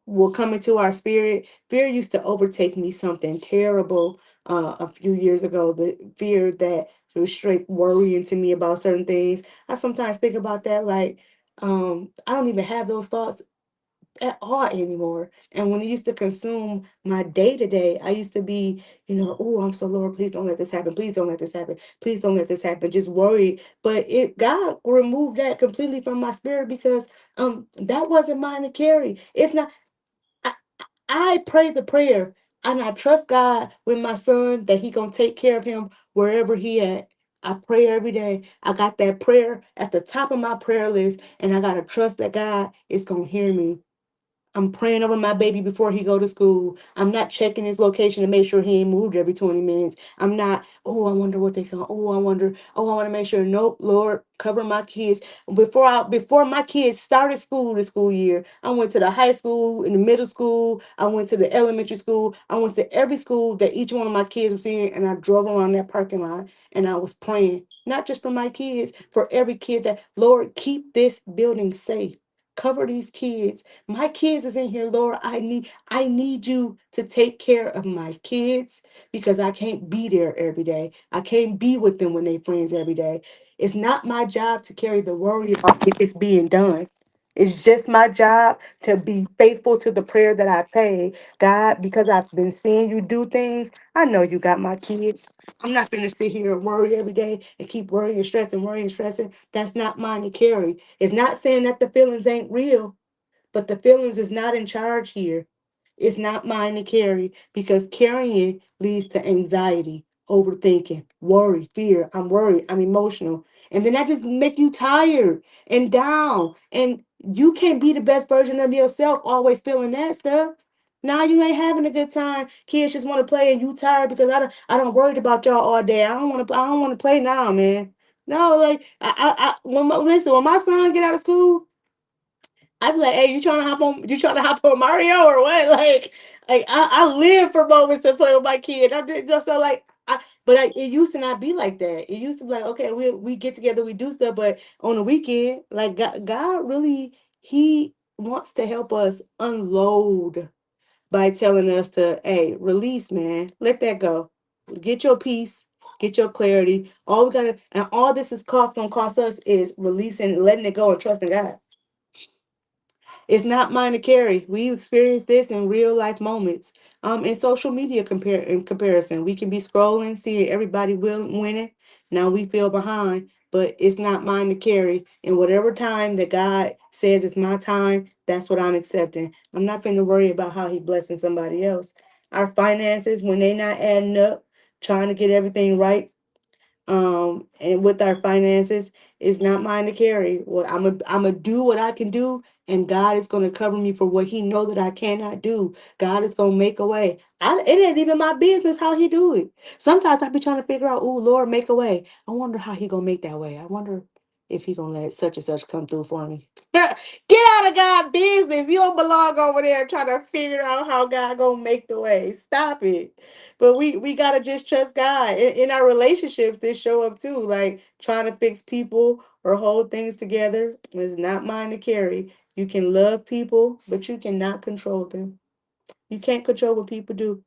will come into our spirit. Fear used to overtake me something terrible a few years ago. The fear that was straight worrying to me about certain things. I sometimes think about that like, I don't even have those thoughts at all anymore. And when it used to consume my day to day, I used to be, oh, I'm so Lord, please don't let this happen. Please don't let this happen. Please don't let this happen. Just worried. But God removed that completely from my spirit, because that wasn't mine to carry. It's not. I, I pray the prayer and I trust God with my son that he gonna take care of him wherever he at. I pray every day. I got that prayer at the top of my prayer list, and I gotta trust that God is gonna hear me. I'm praying over my baby before he go to school. I'm not checking his location to make sure he ain't moved every 20 minutes. I'm not, oh, I wonder what they going. Oh, I wonder. Oh, I want to make sure. Nope, Lord, cover my kids. Before my kids started school this school year, I went to the high school, in the middle school. I went to the elementary school. I went to every school that each one of my kids was in, and I drove around that parking lot and I was praying, not just for my kids, for every kid that, Lord, keep this building safe. Cover these kids. My kids is in here, Lord. I need you to take care of my kids because I can't be there every day. I can't be with them when they friends every day. It's not my job to carry the worry about if it's being done. It's just my job to be faithful to the prayer that I pray. God, because I've been seeing you do things, I know you got my kids. I'm not going to sit here and worry every day and keep worrying and stressing, worrying and stressing. That's not mine to carry. It's not saying that the feelings ain't real, but the feelings is not in charge here. It's not mine to carry because carrying leads to anxiety, overthinking, worry, fear. I'm worried. I'm emotional. And then that just make you tired and down. And you can't be the best version of yourself always feeling that stuff. Now you ain't having a good time. Kids just want to play and you tired because I don't worried about y'all all day. I don't want to play now, man. No, like listen, when my son get out of school, I'd be like, hey, you trying to hop on Mario or what? Like I live for moments to play with my kid. So like it used to not be like that. It used to be like, okay, we get together, we do stuff, but on the weekend, like God really He wants to help us unload by telling us to, hey, release, man. Let that go. Get your peace, get your clarity. All we gotta and all this is gonna cost us is releasing, letting it go and trusting God. It's not mine to carry. We experience this in real life moments. In social media in comparison, we can be scrolling, seeing everybody winning. Now we feel behind, but it's not mine to carry. And whatever time that God says it's my time, that's what I'm accepting. I'm not going to worry about how He blessing somebody else. Our finances, when they not adding up, trying to get everything right, and with our finances, it's not mine to carry. Well, I'm a do what I can do, and God is going to cover me for what He know that I cannot do. God is going to make a way. It ain't even my business how He do it. Sometimes I be trying to figure out, oh Lord, make a way. I wonder how He gonna make that way. I wonder if He gonna let such and such come through for me. Get out of God's business. You don't belong over there trying to figure out how God gonna make the way. Stop it. But we gotta just trust God. In our relationships, this show up too. Like trying to fix people or hold things together is not mine to carry. You can love people, but you cannot control them. You can't control what people do.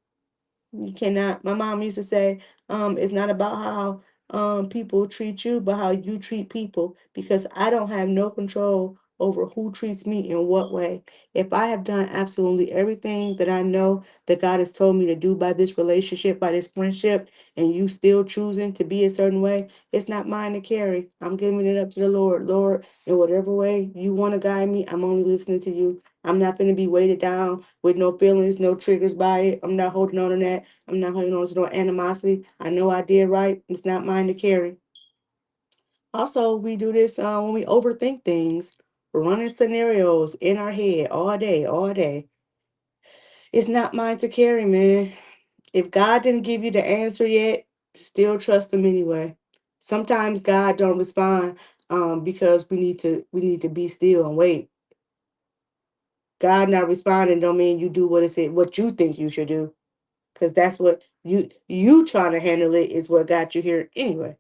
You cannot. My mom used to say, it's not about how people treat you, but how you treat people. Because I don't have no control over who treats me in what way. If I have done absolutely everything that I know that God has told me to do by this relationship, by this friendship, and you still choosing to be a certain way, it's not mine to carry. I'm giving it up to the Lord. Lord, in whatever way you want to guide me, I'm only listening to you. I'm not going to be weighted down with no feelings, no triggers by it. I'm not holding on to that. I'm not holding on to no animosity. I know I did right. It's not mine to carry. Also, we do this when we overthink things, running scenarios in our head all day, all day. It's not mine to carry, man. If God didn't give you the answer yet, still trust Him anyway. Sometimes God don't respond because we need to be still and wait. God not responding don't mean you do what you think you should do, because that's what you trying to handle it is what got you here anyway.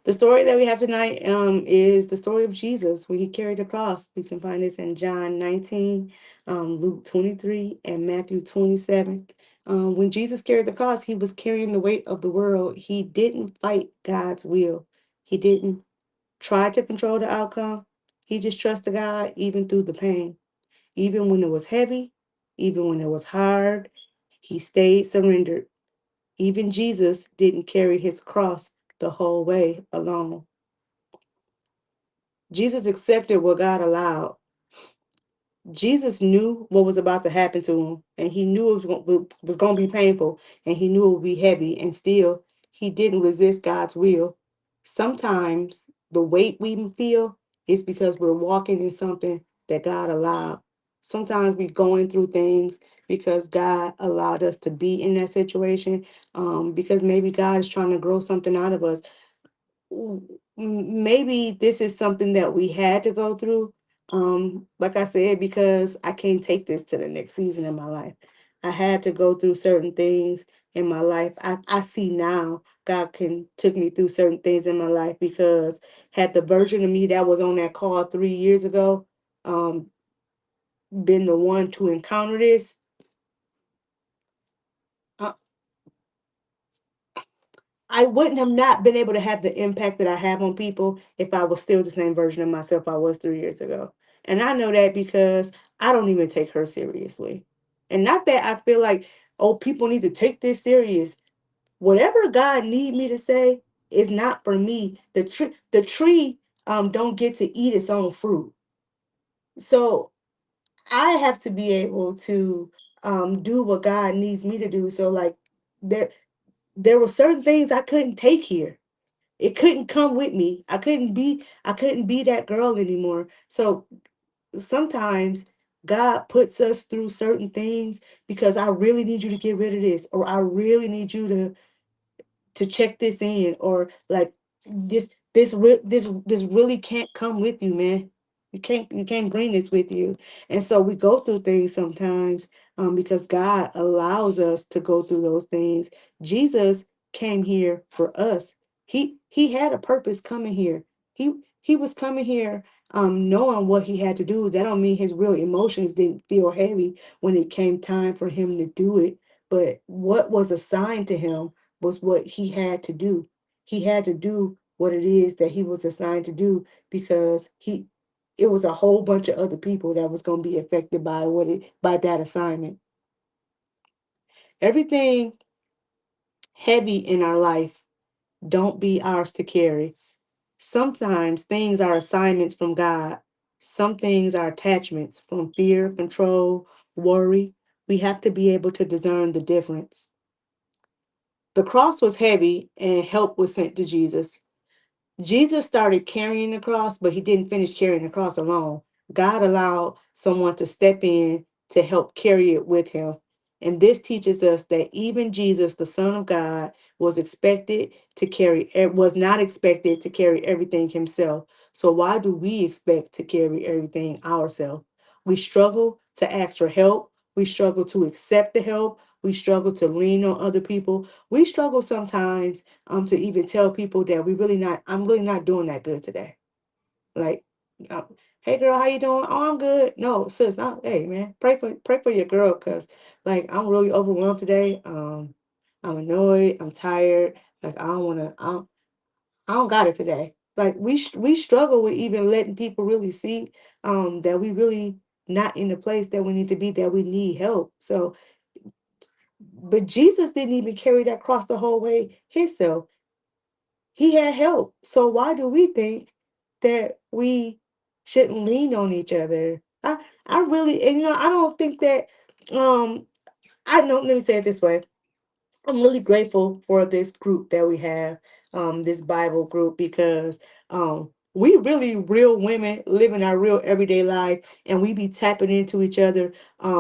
The story that we have tonight is the story of Jesus when He carried the cross. You can find this in John 19, Luke 23, and Matthew 27. When Jesus carried the cross, He was carrying the weight of the world. He didn't fight God's will. He didn't try to control the outcome. He just trusted God even through the pain. Even when it was heavy, even when it was hard, He stayed surrendered. Even Jesus didn't carry His cross the whole way alone. Jesus accepted what God allowed. Jesus knew what was about to happen to him, and He knew it was going to be painful, and He knew it would be heavy, and still, He didn't resist God's will. Sometimes the weight we feel It's because we're walking in something that God allowed. Sometimes we're going through things because God allowed us to be in that situation. Because maybe God is trying to grow something out of us. Maybe this is something that we had to go through. Like I said, because I can't take this to the next season in my life. I had to go through certain things in my life. I see now God can took me through certain things in my life because had the version of me that was on that call 3 years ago um been the one to encounter this, uh, I wouldn't have not been able to have the impact that I have on people if I was still the same version of myself I was 3 years ago. And I know that because I don't even take her seriously. And not that I feel like, oh, people need to take this serious. Whatever God need me to say is not for me. The tree don't get to eat its own fruit. So I have to be able to do what God needs me to do. So like there there were certain things I couldn't take here. It couldn't come with me. I couldn't be that girl anymore. So sometimes God puts us through certain things because I really need you to get rid of this, or I really need you to check this in, or like this really can't come with you, man. You can't bring this with you. And so we go through things sometimes because God allows us to go through those things. Jesus came here for us. He had a purpose coming here. He was coming here knowing what he had to do. That don't mean his real emotions didn't feel heavy when it came time for him to do it, but what was assigned to him was what he had to do. He had to do what it is that he was assigned to do because it was a whole bunch of other people that was going to be affected by that assignment. Everything heavy in our life don't be ours to carry. Sometimes things are assignments from God. Some things are attachments from fear, control, worry. We have to be able to discern the difference. The cross was heavy and help was sent to Jesus. Jesus started carrying the cross, but he didn't finish carrying the cross alone. God allowed someone to step in to help carry it with him. And this teaches us that even Jesus, the Son of God, was not expected to carry everything himself. So why do we expect to carry everything ourselves? We struggle to ask for help. We struggle to accept the help. We struggle to lean on other people. We struggle sometimes to even tell people that I'm really not doing that good today. Like, uh, hey girl, how you doing? Oh, I'm good. No, sis, hey man, pray for your girl, cause like I'm really overwhelmed today. I'm annoyed. I'm tired. Like I don't wanna. I don't got it today. Like we struggle with even letting people really see that we really not in the place that we need to be. That we need help. So, but Jesus didn't even carry that cross the whole way himself. He had help. So why do we think that we shouldn't lean on each other? I really, and I don't think that um I know, let me say it this way. I'm really grateful for this group that we have, this Bible group, because we really real women living our real everyday life, and we be tapping into each other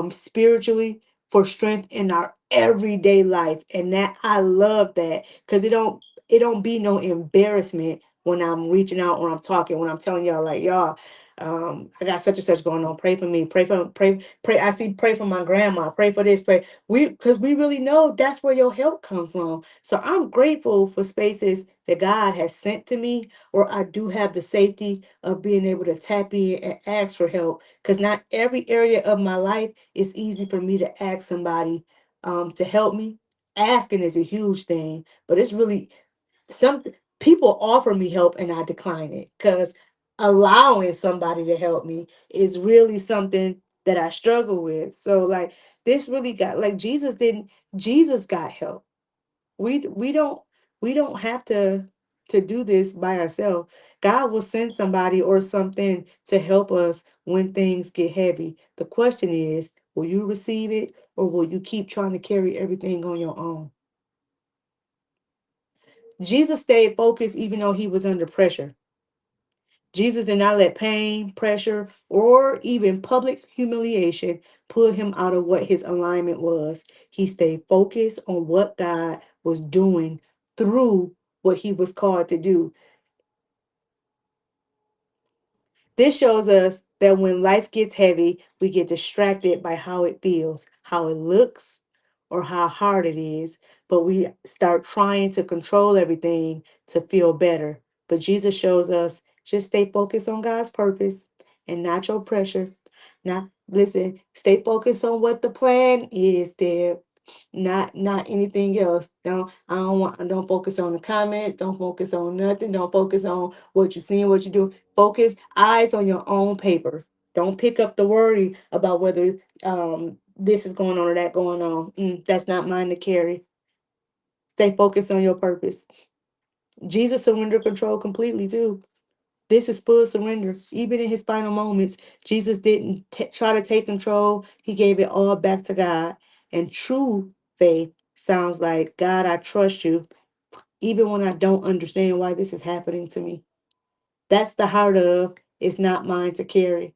spiritually for strength in our everyday life. And that I love that because it don't be no embarrassment when I'm reaching out or I'm talking, when I'm telling y'all like y'all. I got such and such going on. Pray for me. Pray. I see. Pray for my grandma. Pray for this. Pray because we really know that's where your help comes from. So I'm grateful for spaces that God has sent to me, or I do have the safety of being able to tap in and ask for help. Because not every area of my life is easy for me to ask somebody to help me. Asking is a huge thing, but it's really some people offer me help and I decline it because allowing somebody to help me is really something that I struggle with. So like this really got like Jesus got help. We don't have to do this by ourselves. God will send somebody or something to help us when things get heavy. The question is, will you receive it or will you keep trying to carry everything on your own? Jesus stayed focused even though he was under pressure. Jesus did not let pain, pressure, or even public humiliation pull him out of what his alignment was. He stayed focused on what God was doing through what he was called to do. This shows us that when life gets heavy, we get distracted by how it feels, how it looks, or how hard it is. But we start trying to control everything to feel better. But Jesus shows us just stay focused on God's purpose and not your pressure. Not listen, stay focused on what the plan is there, not anything else. Don't focus on the comments, don't focus on nothing, don't focus on what you're seeing, what you do. Focus eyes on your own paper. Don't pick up the worry about whether this is going on or that going on. That's not mine to carry. Stay focused on your purpose. Jesus surrendered control completely too. This is full surrender. Even in his final moments, Jesus didn't try to take control. He gave it all back to God. And true faith sounds like, God, I trust you, even when I don't understand why this is happening to me. That's the heart of it's not mine to carry.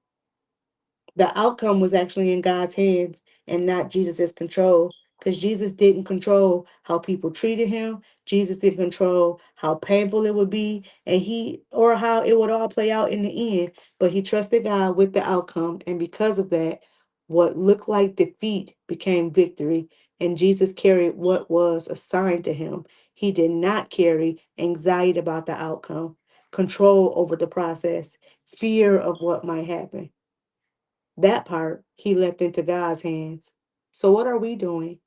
The outcome was actually in God's hands and not Jesus's control. Because Jesus didn't control how people treated him. Jesus didn't control how painful it would be and he or how it would all play out in the end. But he trusted God with the outcome. And because of that, what looked like defeat became victory. And Jesus carried what was assigned to him. He did not carry anxiety about the outcome, control over the process, fear of what might happen. That part he left into God's hands. So what are we doing?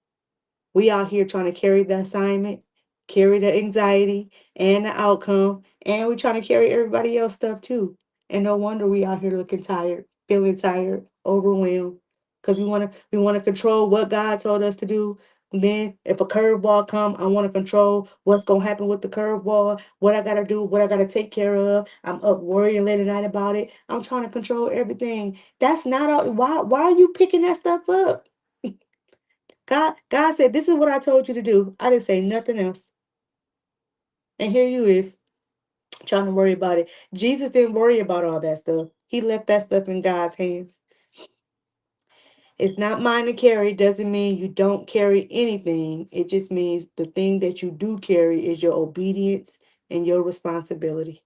We out here trying to carry the assignment, carry the anxiety and the outcome, and we trying to carry everybody else stuff too. And no wonder we out here looking tired, feeling tired, overwhelmed, because we want to control what God told us to do. Then if a curveball come, I want to control what's gonna happen with the curveball, what I gotta do, what I gotta take care of. I'm up worrying late at night about it. I'm trying to control everything. That's not all. Why are you picking that stuff up? God said, this is what I told you to do. I didn't say nothing else. And here you is trying to worry about it. Jesus didn't worry about all that stuff. He left that stuff in God's hands. It's not mine to carry doesn't mean you don't carry anything. It just means the thing that you do carry is your obedience and your responsibility.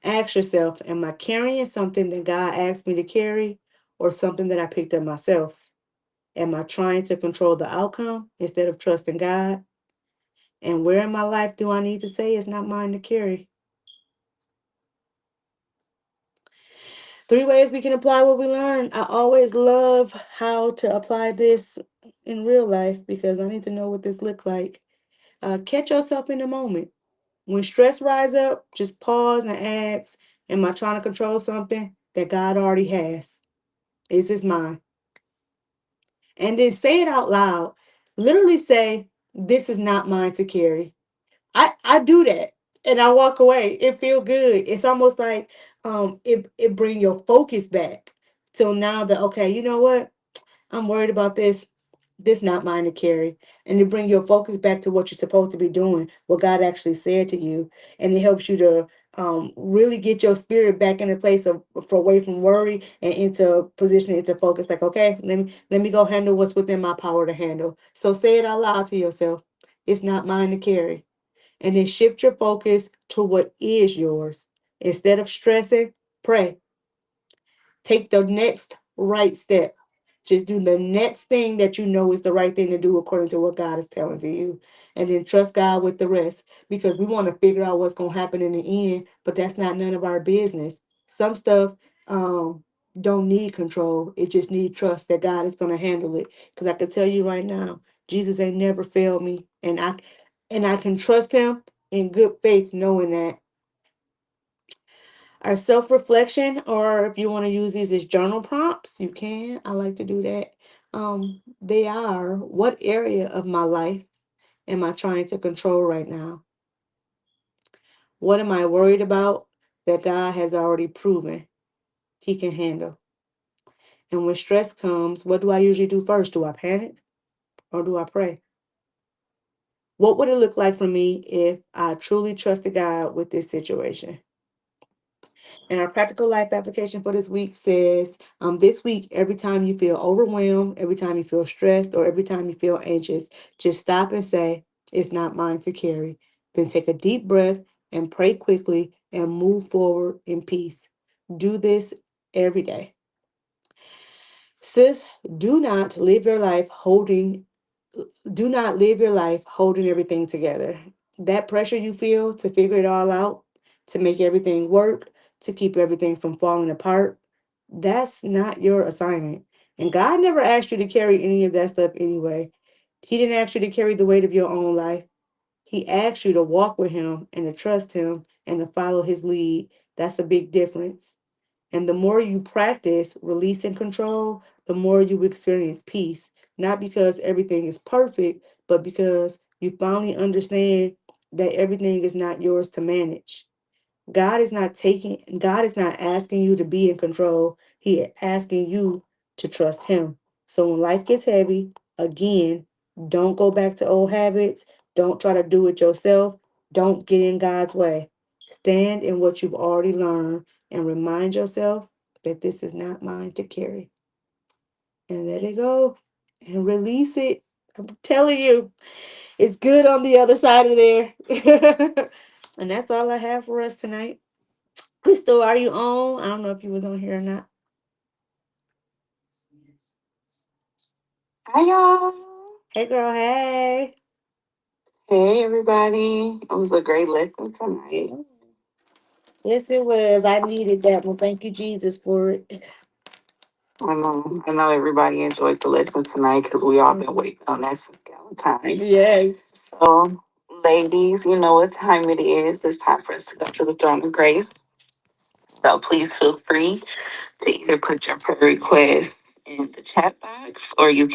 Ask yourself, am I carrying something that God asked me to carry or something that I picked up myself? Am I trying to control the outcome instead of trusting God? And where in my life do I need to say it's not mine to carry? 3 ways we can apply what we learn. I always love how to apply this in real life because I need to know what this looks like. Catch yourself in the moment. When stress rise up, just pause and ask, am I trying to control something that God already has? Is this mine? And then say it out loud. Literally say, this is not mine to carry. I do that and I walk away. It feel good. It's almost like it bring your focus back till now that okay, you know what? I'm worried about this. This not mine to carry. And to bring your focus back to what you're supposed to be doing, what God actually said to you. And it helps you to really get your spirit back in a place of for away from worry and into position into focus. Like, okay, let me go handle what's within my power to handle. So say it out loud to yourself. It's not mine to carry and then shift your focus to what is yours. Instead of stressing, pray. Take the next right step. Just do the next thing that you know is the right thing to do according to what God is telling to you. And then trust God with the rest because we want to figure out what's going to happen in the end, but that's not none of our business. Some stuff don't need control. It just need trust that God is going to handle it. Because I can tell you right now, Jesus ain't never failed me. And I can trust him in good faith knowing that. Our self reflection, or if you want to use these as journal prompts, you can. I like to do that. They are what area of my life am I trying to control right now? What am I worried about that God has already proven he can handle? And when stress comes, what do I usually do first? Do I panic or do I pray? What would it look like for me if I truly trusted God with this situation? And our practical life application for this week says, this week, every time you feel overwhelmed, every time you feel stressed, or every time you feel anxious, just stop and say, "It's not mine to carry." Then take a deep breath and pray quickly and move forward in peace. Do this every day. Sis, do not live your life holding do not live your life holding everything together. That pressure you feel to figure it all out, to make everything work, to keep everything from falling apart, that's not your assignment. And God never asked you to carry any of that stuff anyway. He didn't ask you to carry the weight of your own life. He asked you to walk with Him and to trust Him and to follow His lead. That's a big difference. And the more you practice release and control, the more you experience peace. Not because everything is perfect, but because you finally understand that everything is not yours to manage. God is not asking you to be in control. He is asking you to trust him. So when life gets heavy, again, don't go back to old habits. Don't try to do it yourself. Don't get in God's way. Stand in what you've already learned and remind yourself that this is not mine to carry. And let it go and release it. I'm telling you, it's good on the other side of there. And that's all I have for us tonight. Crystal, are you on? I don't know if you was on here or not. Hi y'all. Hey girl, hey. Hey everybody. It was a great lesson tonight. Yes, it was. I needed that one. Thank you, Jesus, for it. I know everybody enjoyed the lesson tonight because we all been Mhm. waiting on that since Valentine's. Yes. So, ladies, you know what time it is. It's time for us to go to the throne of grace. So please feel free to either put your prayer requests in the chat box or you